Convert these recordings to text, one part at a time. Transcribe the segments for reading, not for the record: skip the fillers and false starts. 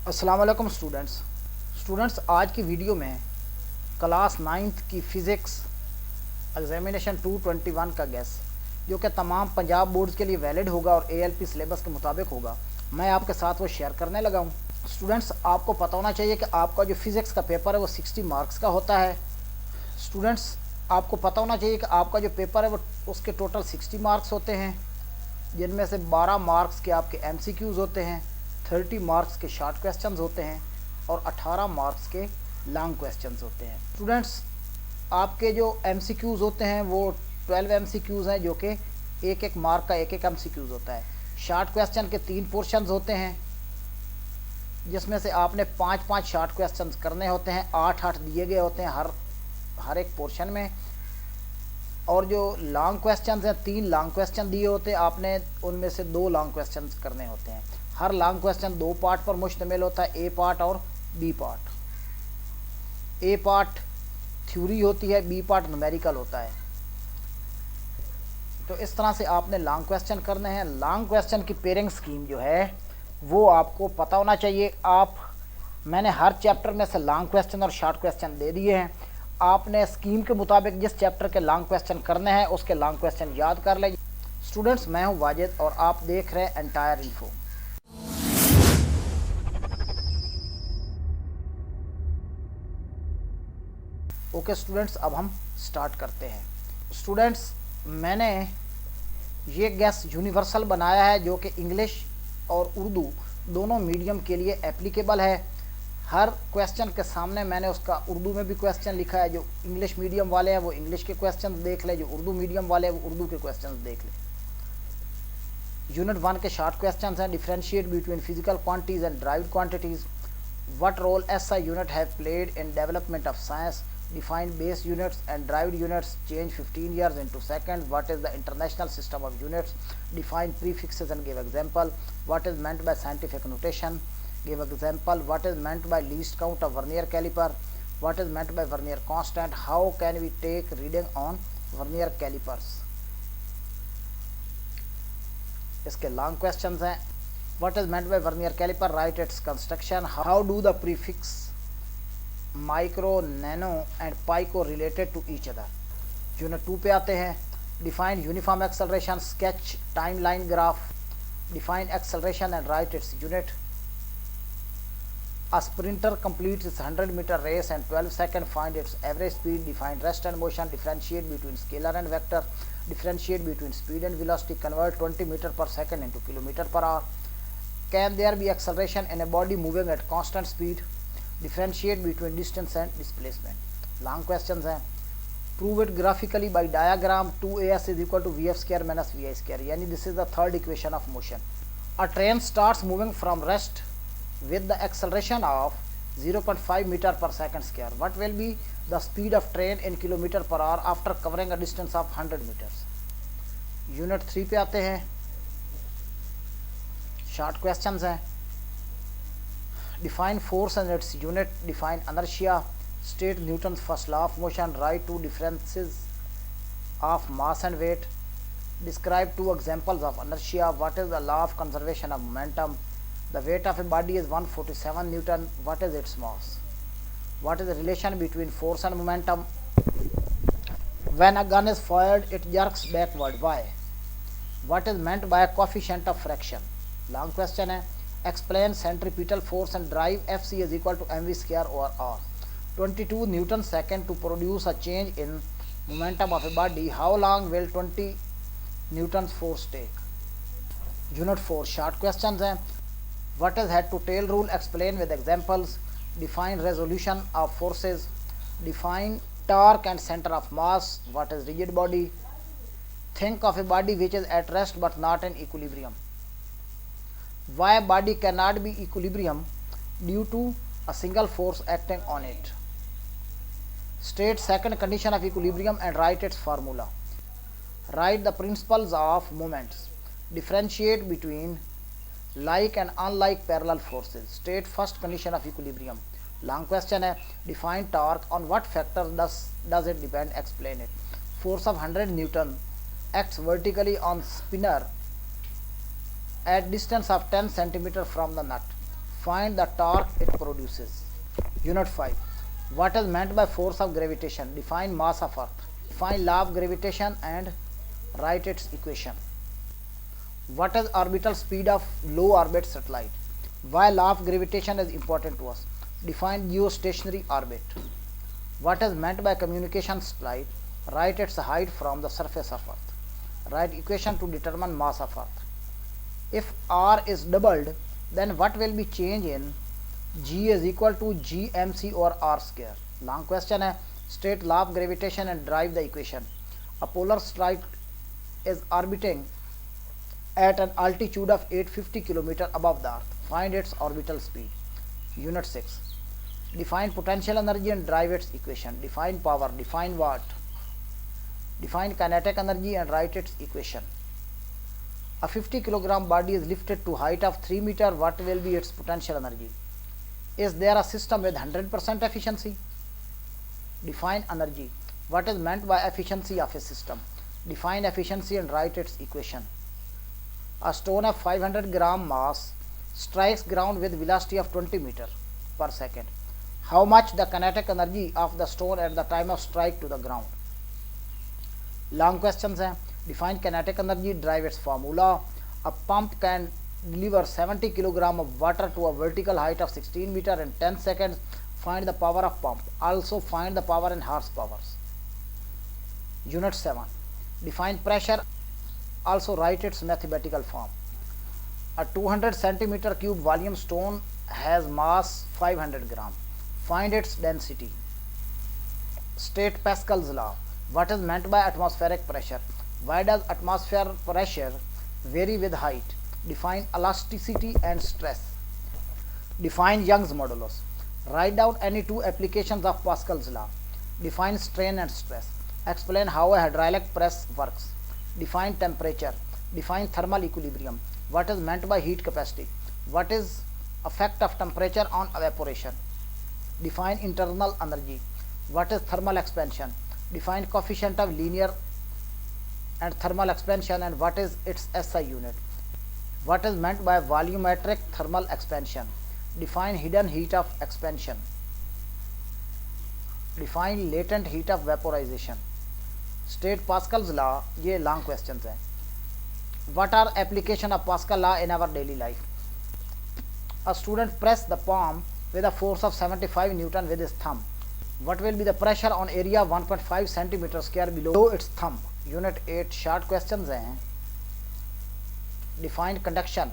अस्सलाम वालेकुम स्टूडेंट्स आज की वीडियो में क्लास 9th की फ़िज़िक्स एग्जामिनेशन 221 का गैस जो कि तमाम पंजाब बोर्ड्स के लिए वैलिड होगा और ALP सिलेबस के मुताबिक होगा, मैं आपके साथ वो शेयर करने लगा हूँ। स्टूडेंट्स, आपको पता होना चाहिए कि आपका जो फ़िज़िक्स का पेपर है वो 60 मार्क्स का होता है। स्टूडेंट्स, आपको पता होना चाहिए कि आपका जो पेपर है वो उसके टोटल 60 मार्क्स होते हैं, जिनमें से 12 मार्क्स के आपके MCQs होते हैं, 30 मार्क्स के शॉर्ट क्वेश्चंस होते हैं और 18 मार्क्स के लॉन्ग क्वेश्चंस होते हैं। स्टूडेंट्स, आपके जो MCQs होते हैं वो 12 MCQs हैं, जो कि एक एक मार्क का एक MCQs होता है। शॉर्ट क्वेश्चन के 3 पोर्शंस होते हैं, जिसमें से आपने 5-5 शॉर्ट क्वेश्चंस करने होते हैं। 8-8 दिए गए होते हैं हर एक पोर्शन में। और जो लॉन्ग क्वेश्चंस हैं, 3 लॉन्ग क्वेश्चन दिए होते हैं, आपने उनमें से 2 लॉन्ग क्वेश्चंस करने होते हैं। हर लॉन्ग क्वेश्चन 2 पार्ट पर मुश्तमिल होता है, A पार्ट और B part. A part theory होती है, B पार्ट न्यूमेरिकल होता है। तो इस तरह से आपने लॉन्ग क्वेश्चन करने हैं। लॉन्ग क्वेश्चन की पेयरिंग स्कीम जो है वो आपको पता होना चाहिए। मैंने हर चैप्टर में से लॉन्ग क्वेश्चन और शॉर्ट क्वेश्चन दे दिए हैं। आपने स्कीम के मुताबिक जिस चैप्टर के लॉन्ग क्वेश्चन करने हैं उसके लॉन्ग क्वेश्चन याद कर लें। स्टूडेंट्स, मैं हूं वाजिद और आप देख रहे हैं एंटायर इन्फो। ओके स्टूडेंट्स, अब हम स्टार्ट करते हैं। स्टूडेंट्स, मैंने ये गैस यूनिवर्सल बनाया है जो कि इंग्लिश और उर्दू दोनों मीडियम के लिए एप्लीकेबल है। हर क्वेश्चन के सामने मैंने उसका उर्दू में भी क्वेश्चन लिखा है। जो इंग्लिश मीडियम वाले हैं वो इंग्लिश के क्वेश्चन देख ले, जो उर्दू मीडियम वाले हैं वो उर्दू के क्वेश्चन देख ले। यूनिट 1 के शॉर्ट क्वेश्चन हैं। Differentiate between physical quantities and derived quantities. What role SI unit have played in development of science. Define base units and derived units. Change 15 years into seconds. What is the international system of units? Define prefixes and give example. What is meant by scientific notation? Give example. What is meant by least count of vernier caliper? What is meant by vernier constant? How can we take reading on vernier calipers? इसके long questions हैं। What is meant by vernier caliper? Write its construction. How do the prefix micro, nano and pico related to each other. Unit 2 पे आते हैं। Define uniform acceleration, sketch time line graph, define acceleration and write its unit. A sprinter completes its 100 metre race and 12 second, find its average speed. Define rest and motion. Differentiate between scalar and vector. Differentiate between speed and velocity. Convert 20 metre per second into kilometre per hour. Can there B acceleration in a body moving at constant speed. Differentiate between distance and displacement. Long questions हैं। Prove it graphically by diagram. 2as is equal to vf square minus vi square. यानी this is the third equation of motion. A train starts moving from rest with the acceleration of 0.5 meter per second square. What will be the speed of train in kilometer per hour after covering a distance of 100 meters? Unit 3 पे आते हैं। Short questions हैं। Define force and its unit. Define inertia. State Newton's first law of motion. Write 2 differences of mass and weight. Describe 2 examples of inertia. What is the law of conservation of momentum? The weight of a body is 147 Newton. What is its mass? What is the relation between force and momentum? When a gun is fired, it jerks backward. Why? What is meant by a coefficient of fraction? Long question है। Explain centripetal force and drive. Fc is equal to mv square over r. 22 Newton second to produce a change in momentum of a body. How long will 20 Newton's force take? Unit 4 short questions हैं। What is head to tail rule? Explain with examples. Define resolution of forces. Define torque and center of mass. What is rigid body? Think of a body which is at rest but not in equilibrium. Why a body cannot be equilibrium? Due to a single force acting on it. State second condition of equilibrium and write its formula. Write the principles of moments. Differentiate between like and unlike parallel forces. State first condition of equilibrium. Long question है। Define torque. On what factor does it depend? Explain it. Force of 100 Newton acts vertically on spinner at distance of 10 cm from the nut. Find the torque it produces. Unit 5. What is meant by force of gravitation? Define mass of Earth. Define law of gravitation and write its equation. What is orbital speed of low orbit satellite? Why law of gravitation is important to us? Define geostationary orbit. What is meant by communication satellite? Write its height from the surface of Earth. Write equation to determine mass of Earth. If R is doubled, then what will be change in G is equal to gmc or R square? Long question है. State law of gravitation and derive the equation. A polar satellite is orbiting at an altitude of 850 km above the Earth. Find its orbital speed. Unit 6. Define potential energy and derive its equation. Define power. Define watt. Define kinetic energy and write its equation. A 50 kg body is lifted to height of 3 meter. What will be its potential energy? Is there a system with 100% efficiency? Define energy. What is meant by efficiency of a system? Define efficiency and write its equation. A stone of 500 gram mass strikes ground with velocity of 20 meter per second. How much the kinetic energy of the stone at the time of strike to the ground? Long questions हैं. Define kinetic energy, derive its formula. A pump can deliver 70 kg of water to a vertical height of 16 meter in 10 seconds. Find the power of pump. Also find the power in horsepower. Unit 7. Define pressure. Also write its mathematical form. A 200 centimeter cube volume stone has mass 500 gram. Find its density. State Pascal's law. What is meant by atmospheric pressure? Why does atmospheric pressure vary with height? Define elasticity and stress. Define Young's modulus. Write down any two applications of Pascal's law. Define strain and stress. Explain how a hydraulic press works. Define temperature. Define thermal equilibrium. What is meant by heat capacity? What is effect of temperature on evaporation? Define internal energy. What is thermal expansion? Define coefficient of linear and thermal expansion and what is its SI unit. What is meant by volumetric thermal expansion? Define hidden heat of expansion. Define latent heat of vaporization. State Pascal's law. ये long questions हैं. What are application of Pascal law in our daily life? A student press the palm with a force of 75 Newton with his thumb. What will be the pressure on area 1.5 centimeter square below its thumb? Unit 8 short questions हैं. Define conduction.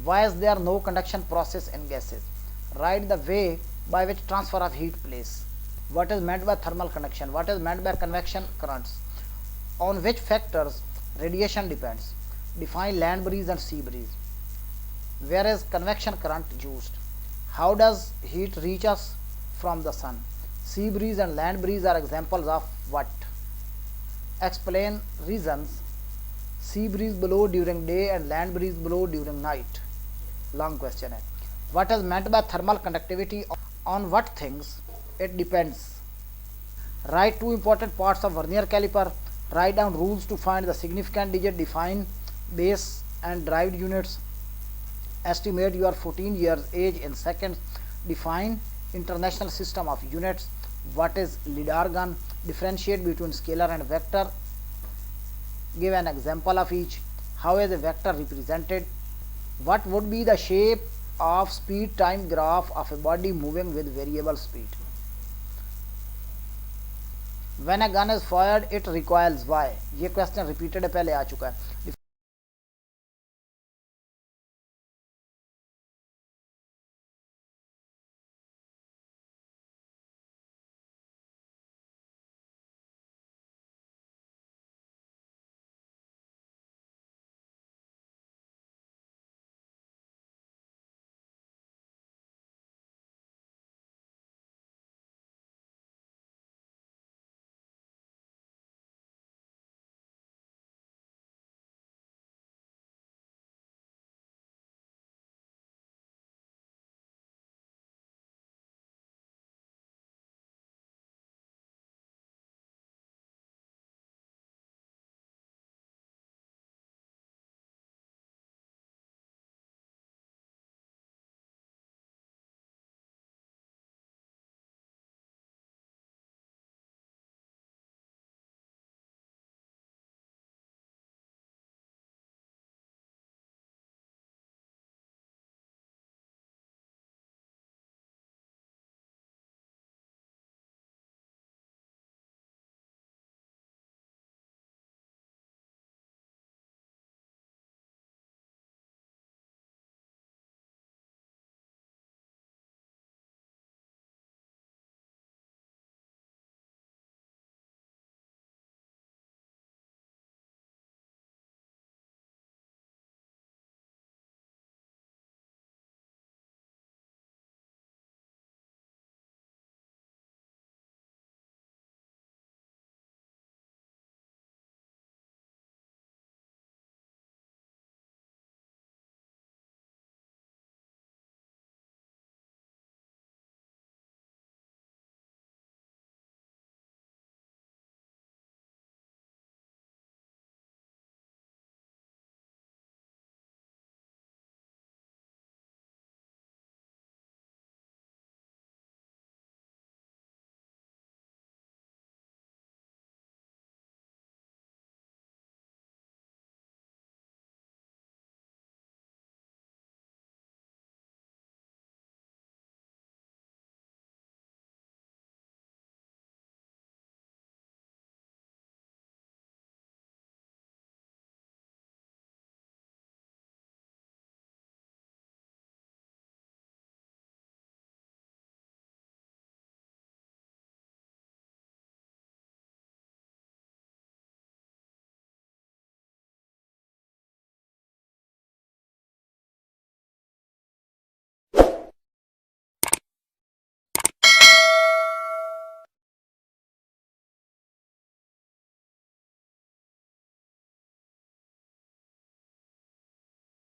Why is there no conduction process in gases? Write the way by which transfer of heat place. What is meant by thermal conduction? What is meant by convection currents? On which factors radiation depends? Define land breeze and sea breeze. Where is convection current used? How does heat reach us from the sun? Sea breeze and land breeze are examples of what? Explain reasons sea breeze blow during day and land breeze blow during night. Long question है. What is meant by thermal conductivity? On what things it depends? Write two important parts of vernier caliper. Write down rules to find the significant digit. Define base and derived units. Estimate your 14 years age in seconds. Define international system of units. What is lidar gun? Differentiate between scalar and vector. Give an example of each. How is a vector represented? What would be the shape of speed time graph of a body moving with variable speed? When a gun is fired, it recoils. Why? ये question repeated है, पहले आ चुका है.